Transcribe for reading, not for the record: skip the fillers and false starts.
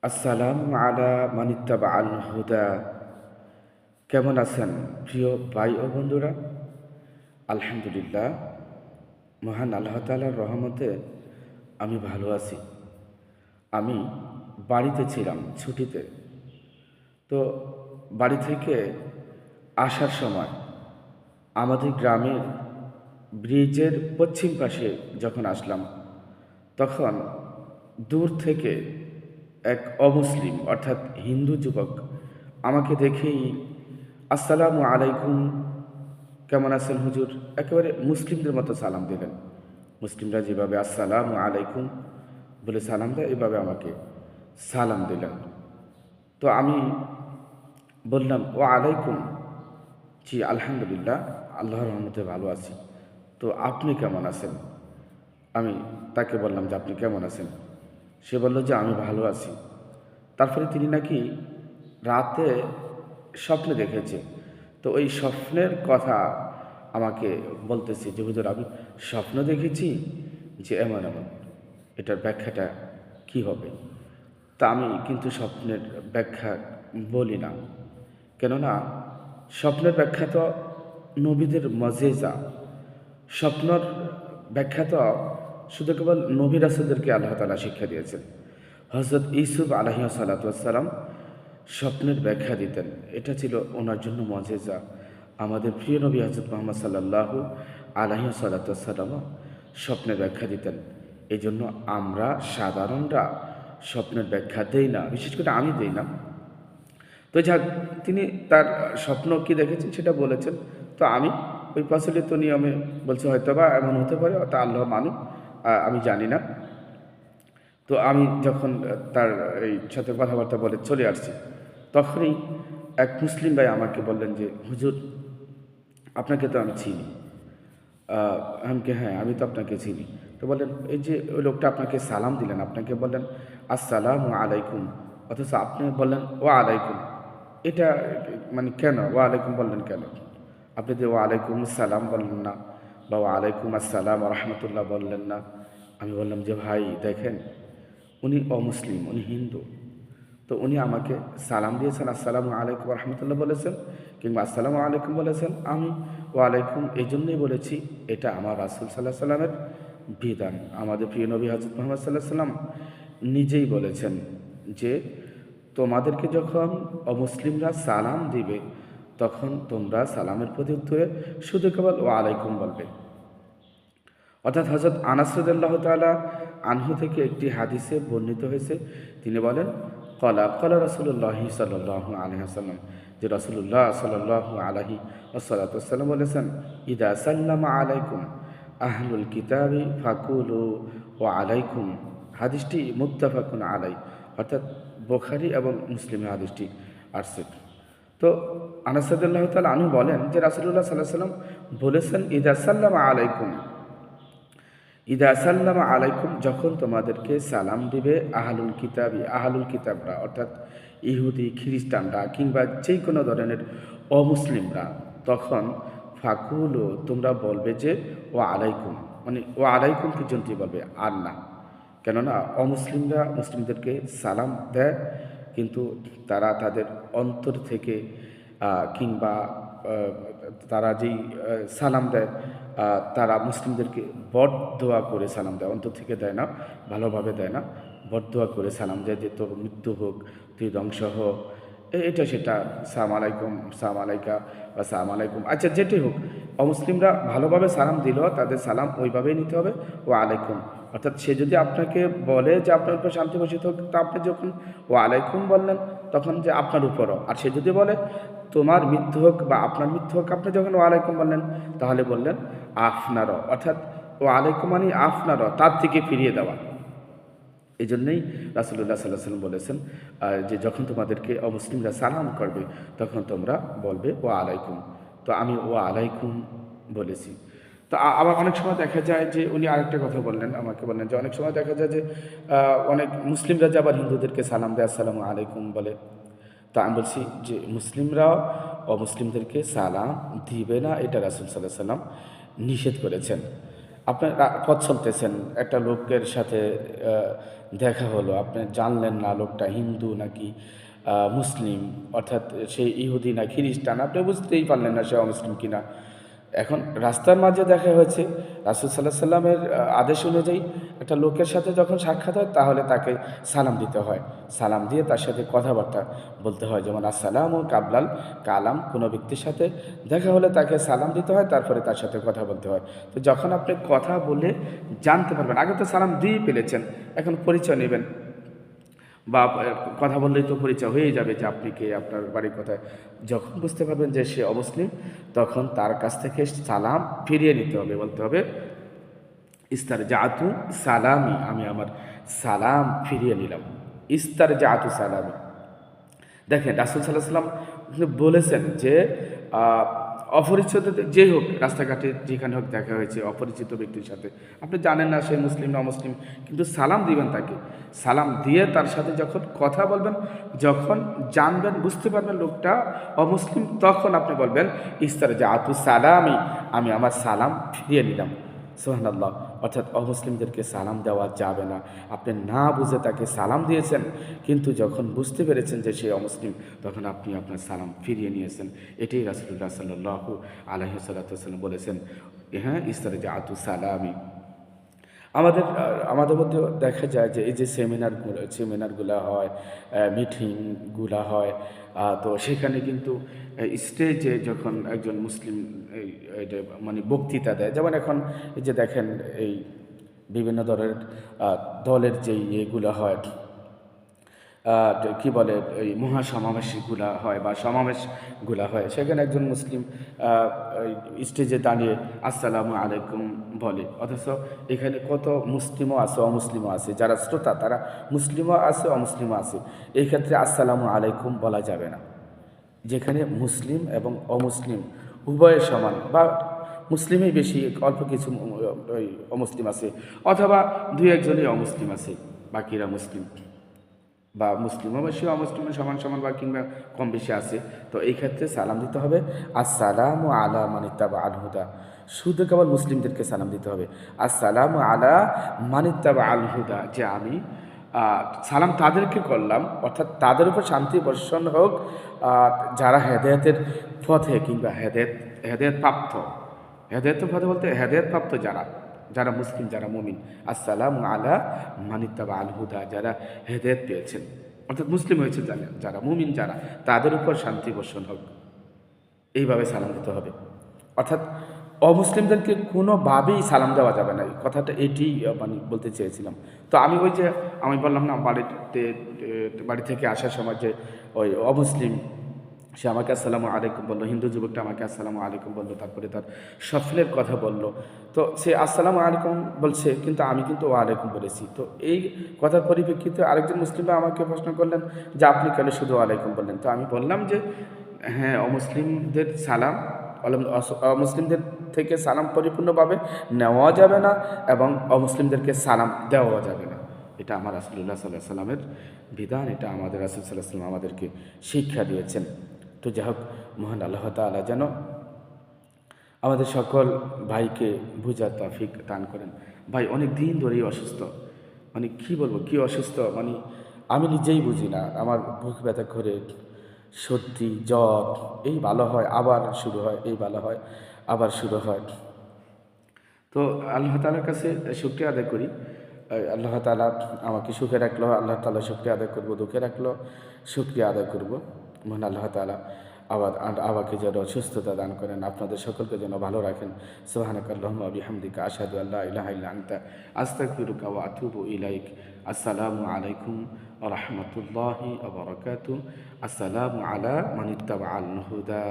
আসসালামু আলা মানিত্তাবা আল হুদা। কেমন আছেন প্রিয় ভাই ও বন্ধুরা? আলহামদুলিল্লাহ, মহান আল্লাহ তাআলার রহমতে আমি ভালো আছি। আমি বাড়িতে ছিলাম ছুটিতে। তো বাড়ি থেকে আসার সময় আমাদের গ্রামের ব্রিজের পশ্চিম পাশে যখন আসলাম, তখন দূর থেকে এক অমুসলিম অর্থাৎ হিন্দু যুবক আমাকে দেখেই আসসালামু আলাইকুম, কেমন আছেন হুজুর, একেবারে মুসলিমদের মতো সালাম দিলেন। মুসলিমরা যেভাবে আসসালামু আলাইকুম বলে সালাম দেয়, এভাবে আমাকে সালাম দিলেন। তো আমি বললাম ও আলাইকুম। জি আলহামদুলিল্লাহ, আল্লাহর রহমতে ভালো আছি। তো আপনি কেমন আছেন? আমি তাকে বললাম যে আপনি কেমন আছেন? সে বলল যে আমি ভালো আছি। তারপরে তিনি নাকি রাতে স্বপ্নে দেখেছে। তো ওই স্বপ্নের কথা আমাকে বলতেছে যে হুজুর, আমি স্বপ্ন দেখেছি যে এমন এমন, এটার ব্যাখ্যাটা কি হবে? তা আমি কিন্তু স্বপ্নের ব্যাখ্যা বলি না, কেননা স্বপ্নের ব্যাখ্যা তো নবীদের মজেজা। স্বপ্নর ব্যাখ্যা তো শুধু কেবল নবী রাসূলদেরকে আল্লাহ তাআলা শিক্ষা দিয়েছেন। হযরত ইউসুফ আলাইহিস সালাতু ওয়াস সালাম স্বপ্নের ব্যাখ্যা দিতেন। এটা ছিল ওনার জন্য মজেজা। আমাদের প্রিয় নবী হযরত মুহাম্মদ সাল্লাল্লাহু আলাইহি সাল্লাতু ওয়াস সালামও স্বপ্নের ব্যাখ্যা দিতেন। এই জন্য আমরা সাধারণরা স্বপ্নের ব্যাখ্যা দেই না, বিশেষ করে আমি দেই না। তো যাক, তিনি তার স্বপ্ন কি দেখেছেন সেটা বলেছেন। তো আমি ওই প্রচলিত নিয়মে বলছি হয়তোবা এমন হতে পারে, তা আল্লাহ মানুক, আমি জানি না। তো আমি যখন তার এই সাথে কথাবার্তা বলে চলে আসছি, তখনই এক মুসলিম ভাই আমাকে বললেন যে হুজুর, আপনাকে তো আমি চিনি। আমি কি, হ্যাঁ আমি তো আপনাকে চিনি। তো বললেন এই যে ওই লোকটা আপনাকে সালাম দিলেন, আপনাকে বললেন আসসালামু আলাইকুম, অথচ আপনি বললেন ও আলাইকুম। এটা মানে কেন ও আলাইকুম বললেন কেন? আপনি যে ও আলাইকুম সালাম বললেন না, বা ও আলাইকুম আসসালাম রহমতুল্লাহ বললেন না? আমি বললাম যে ভাই দেখেন, উনি অমুসলিম, উনি হিন্দু। তো উনি আমাকে সালাম দিয়েছেন, আসসালামু আলাইকুম রহমতুল্লাহ বলেছেন, কিংবা আসসালামু আলাইকুম বলেছেন। আমি ওয়ালাইকুম এই জন্যই বলেছি, এটা আমার রাসূল সাল্লাহ সাল্লামের বিধান। আমাদের প্রিয় নবী হযরত মুহাম্মদ সাল্লাহ সাল্লাম নিজেই বলেছেন যে তোমাদেরকে যখন অমুসলিমরা সালাম দিবে, তখন তোমরা সালামের প্রতি উত্তরে শুধু কেবল ওয়ালাইকুম বলবে। অর্থাৎ হযরত আনাস রাদিয়াল্লাহু তাআলা আনহু থেকে একটি হাদিসে বর্ণিত হয়েছে, তিনি বলেন ক্বালা ক্বালা রাসূলুল্লাহি সাল্লাল্লাহু আলাইহি ওয়াসাল্লাম, যে রাসূলুল্লাহ সাল্লাল্লাহু আলাইহি ওয়াসাল্লাম বলেছেন, ইদা সাল্লামা আলাইকুম আহলুল কিতাবি ফাকুলু ওয়া আলাইকুম। হাদিসটি মুত্তাফাকুন আলাই, অর্থাৎ বুখারী এবং মুসলিমে হাদিসটি আসছে। তো আনাস রাদিয়াল্লাহু তাআলা আনহু বলেন যে রাসূলুল্লাহ সাল্লাল্লাহু আলাইহি ওয়াসাল্লাম বলেছেন, ইদা সাল্লামা আলাইকুম, ইদা সাল্লামা আলাইকুম, যখন তোমাদেরকে সালাম দিবে আহলুল কিতাবি, আহলুল কিতাবরা অর্থাৎ ইহুদি খ্রিস্টানরা কিংবা যে কোনো ধরনের অমুসলিমরা, তখন ফাকুলু তোমরা বলবে যে ও আলাইকুম, মানে ও আলাইকুম পর্যন্ত বলবে, আর না। কেননা অমুসলিমরা মুসলিমদেরকে সালাম দেয়, কিন্তু তারা তাদের অন্তর থেকে কিংবা তারা যেই সালাম দেয়, তারা মুসলিমদেরকে বদদোয়া করে সালাম দেয়, অন্তর থেকে দেয় না, ভালোভাবে দেয় না, বদদোয়া করে সালাম দেয় যে তোর মৃত্যু হোক, তুই ধ্বংস হোক, এটা সেটা, সালাম আলাইকুম, সালাম আলাইকা বা সালাম আলাইকুম, আচ্ছা যেটাই হোক, অমুসলিমরা ভালোভাবে সালাম দিলেও তাদের সালাম ওইভাবেই নিতে হবে, ও আলাইকুম। অর্থাৎ সে যদি আপনাকে বলে যে আপনার উপর শান্তি বর্ষিত হোক, তা আপনি যখন ও আলাইকুম বললেন, তখন যে আপনার উপরও। আর সে যদি বলে তোমার মৃত্যু হোক বা আপনার মৃত্যু হোক, আপনি যখন ও আলাইকুম বললেন, তাহলে বললেন আপনারও, অর্থাৎ ও আলাইকুম মানে আপনারও, তার থেকে ফিরিয়ে দেওয়া। এই জন্যই রাসূলুল্লাহ সাল্লাল্লাহু আলাইহি ওয়াসাল্লাম বলেছেন যে যখন তোমাদেরকে অমুসলিমরা সালাম করবে, তখন তোমরা বলবে ও আলাইকুম। তো আমি ও আলাইকুম বলেছি। তো আবার অনেক সময় দেখা যায় যে উনি আরেকটা কথা বললেন, আমাকে বললেন যে অনেক সময় দেখা যায় যে অনেক মুসলিমরা যে আবার হিন্দুদেরকে সালাম দেয়, আসসালামু আলাইকুম বলে। তা আমি বলছি যে মুসলিমরাও অমুসলিমদেরকে সালাম দিবে না, এটা রাসূল সাল্লাল্লাহু আলাইহি ওয়াসাল্লাম নিষেধ করেছেন। আপনি পথ চলতেছেন, একটা লোকের সাথে দেখা হলো, আপনি জানলেন না লোকটা হিন্দু নাকি মুসলিম, অর্থাৎ সে ইহুদি না খ্রিস্টান, আপনি বুঝতেই পারলেন না সে অমুসলিম কিনা। এখন রাস্তার মাঝে দেখা হয়েছে, রাসূল সাল্লাল্লাহু আলাইহি সাল্লামের আদেশ অনুযায়ী একটা লোকের সাথে যখন সাক্ষাৎ হয় তাহলে তাকে সালাম দিতে হয়। সালাম দিয়ে তার সাথে কথাবার্তা বলতে হয়, যেমন আসসালামু কাবলাল কালাম। কোনো ব্যক্তির সাথে দেখা হলে তাকে সালাম দিতে হয়, তারপরে তার সাথে কথা বলতে হয়। তো যখন আপনি কথা বলে জানতে পারবেন, আগে তো সালাম দিয়ে ফেলেছেন, এখন পরিচয় নেবেন বা কথা বললেই তো পরিচয় হয়ে যাবে যে আপনি কে, আপনার বাড়ি কোথায়। যখন বুঝতে পারবেন যে সে অমুসলিম, তখন তার কাছ থেকে সালাম ফিরিয়ে নিতে হবে, বলতে হবে ইস্তার জাতু সালামি, আমি আমার সালাম ফিরিয়ে নিলাম। ইস্তার জাতু সালামি। দেখেন রাসূল সাল্লাল্লাহু আলাইহি সাল্লাম বলেছেন যে আহ, অপরিচিত যেই হোক, রাস্তাঘাটে যেখানে হোক দেখা হয়েছে অপরিচিত ব্যক্তির সাথে, আপনি জানেন না সে মুসলিম না অমুসলিম, কিন্তু সালাম দিবেন তাকে। সালাম দিয়ে তার সাথে যখন কথা বলবেন, যখন জানবেন বুঝতে পারবেন লোকটা অমুসলিম, তখন আপনি বলবেন ইস্তার জাতু সালামি, আমি আমার সালাম ফিরিয়ে নিলাম। সুবহানাল্লাহ। অর্থাৎ অমুসলিমদেরকে সালাম দেওয়া যাবে না। আপনি না বুঝে তাকে সালাম দিয়েছেন, কিন্তু যখন বুঝতে পেরেছেন যে সে অমুসলিম, তখন আপনি আপনার সালাম ফিরিয়ে নিয়েছেন। এটাই রাসূলুল্লাহ সাল্লাল্লাহু আলাইহি ওয়াসাল্লাম বলেছেন, হ্যাঁ ইস্তার জাতু সালামি। আমাদের মধ্যে দেখা যায় যে এই যে সেমিনারগুলো হয়, মিটিংগুলো হয়, তো সেখানে কিন্তু স্টেজে যখন একজন মুসলিম এই এটা মানে বক্তৃতা দেয়, যেমন এখন এই যে দেখেন এই বিভিন্ন দলের যে ইয়েগুলো হয়, কি বলে এই মহাসমাবেশগুলা হয় বা সমাবেশগুলা হয়, সেখানে একজন মুসলিম স্টেজে দাঁড়িয়ে আসসালামু আলাইকুম বলে, অথচ এখানে কত মুসলিমও আছে অমুসলিমও আছে, যারা শ্রোতা তারা মুসলিমও আছে অমুসলিমও আছে। এই ক্ষেত্রে আসসালামু আলাইকুম বলা যাবে না। যেখানে মুসলিম এবং অমুসলিম উভয়ের সমান, বা মুসলিমই বেশি, অল্প কিছু ওই অমুসলিম আছে, অথবা দুই একজনই অমুসলিম আছে, বাকিরা মুসলিম, বা মুসলিমও বেশি অমুসলিমও সমান সমান বা কিংবা কম বেশি আছে। তো এই ক্ষেত্রে সালাম দিতে হবে আসসালামু আলা মানিত্তাবা আল হুদা। শুধু কেবল মুসলিমদেরকে সালাম দিতে হবে আসসালামু আলা মানিত্তাবা আল হুদা, যে আমি সালাম তাদেরকে করলাম, অর্থাৎ তাদের উপর শান্তি বর্ষণ হোক যারা হেদায়েতের পথে কিংবা হেদায়েত প্রাপ্ত। হেদায়েতের পথে বলতে হেদায়েত প্রাপ্ত যারা, যারা মুসলিম, যারা মুমিন। আসসালামু আলা মানিত্তাবা আল হুদা, যারা হেদায়েত পেয়েছেন, অর্থাৎ মুসলিম হয়েছে যারা মুমিন, যারা তাদের উপর শান্তি বর্ষণ হোক, এইভাবে সালাম দিতে হবে। অর্থাৎ অমুসলিমদেরকে কোনোভাবেই সালাম দেওয়া যাবে না, এই কথাটা এটি মানে বলতে চেয়েছিলাম। তো আমি ওই যে আমি বললাম না, বাড়ি থেকে আসার সময় যে ওই অমুসলিম সে আমাকে আসসালামু আলাইকুম বললো, হিন্দু যুবকটা আমাকে আসসালামু আলাইকুম বললো, তারপরে তার স্বপ্নের কথা বলল। তো সে আসসালামু আলাইকুম বলছে, কিন্তু আমি কিন্তু ওয়ালাইকুম বলেছি। তো এই কথার পরিপ্রেক্ষিতে আরেকজন মুসলিমরা আমাকে প্রশ্ন করলেন যে আপনি কেন শুধু ওয়ালাইকুম বললেন। তো আমি বললাম যে হ্যাঁ, অমুসলিমদের সালাম, অমুসলিমদের থেকে সালাম পরিপূর্ণভাবে নেওয়া যাবে না, এবং অমুসলিমদেরকে সালাম দেওয়া যাবে না। এটা আমার রাসূলুল্লাহ সাল্লাল্লাহু আলাইহি সাল্লামের বিধান, এটা আমাদের রাসূল সাল্লাল্লাহু আলাইহি সাল্লাম আমাদেরকে শিক্ষা দিয়েছেন। তো যাই হোক, মহান আল্লাহ তাআলা যেন আমাদের সকল ভাইকে বুঝার তৌফিক দান করেন। ভাই অনেক দিন ধরেই অসুস্থ, মানে কি বলবো, কি অসুস্থ, মানে আমি নিজেই বুঝি না। আমার বুক ব্যথা করে, সর্দি জ্বর, এই ভালো হয় আবার শুরু হয়, এই ভালো হয় আবার শুরু হয়। তো আল্লাহ তাআলার কাছে শুকরিয়া আদায় করি। আল্লাহ তাআলা আমাকে সুখে রাখলো, আল্লাহ তাআলা শুকরিয়া আদায় করবো, দুঃখে রাখলো শুকরিয়া আদায় করবো। মহান আল্লাহ তাআলা আবার আমাকে যেন সুস্থতা দান করেন, আপনাদের সকলকে যেন ভালো রাখেন। সুবহানাকাল্লাহুম্মা ওয়া বিহামদিকা আশহাদু আল্লা ইলাহা ইল্লা আনতা আস্তাগফিরুকা ওয়া আতুবু ইলাইক। আসসালামু আলাইকুম ওয়া রাহমাতুল্লাহি ওয়া বারাকাতুহু। আসসালামু আলা মানিত্তাবা'আল হুদা।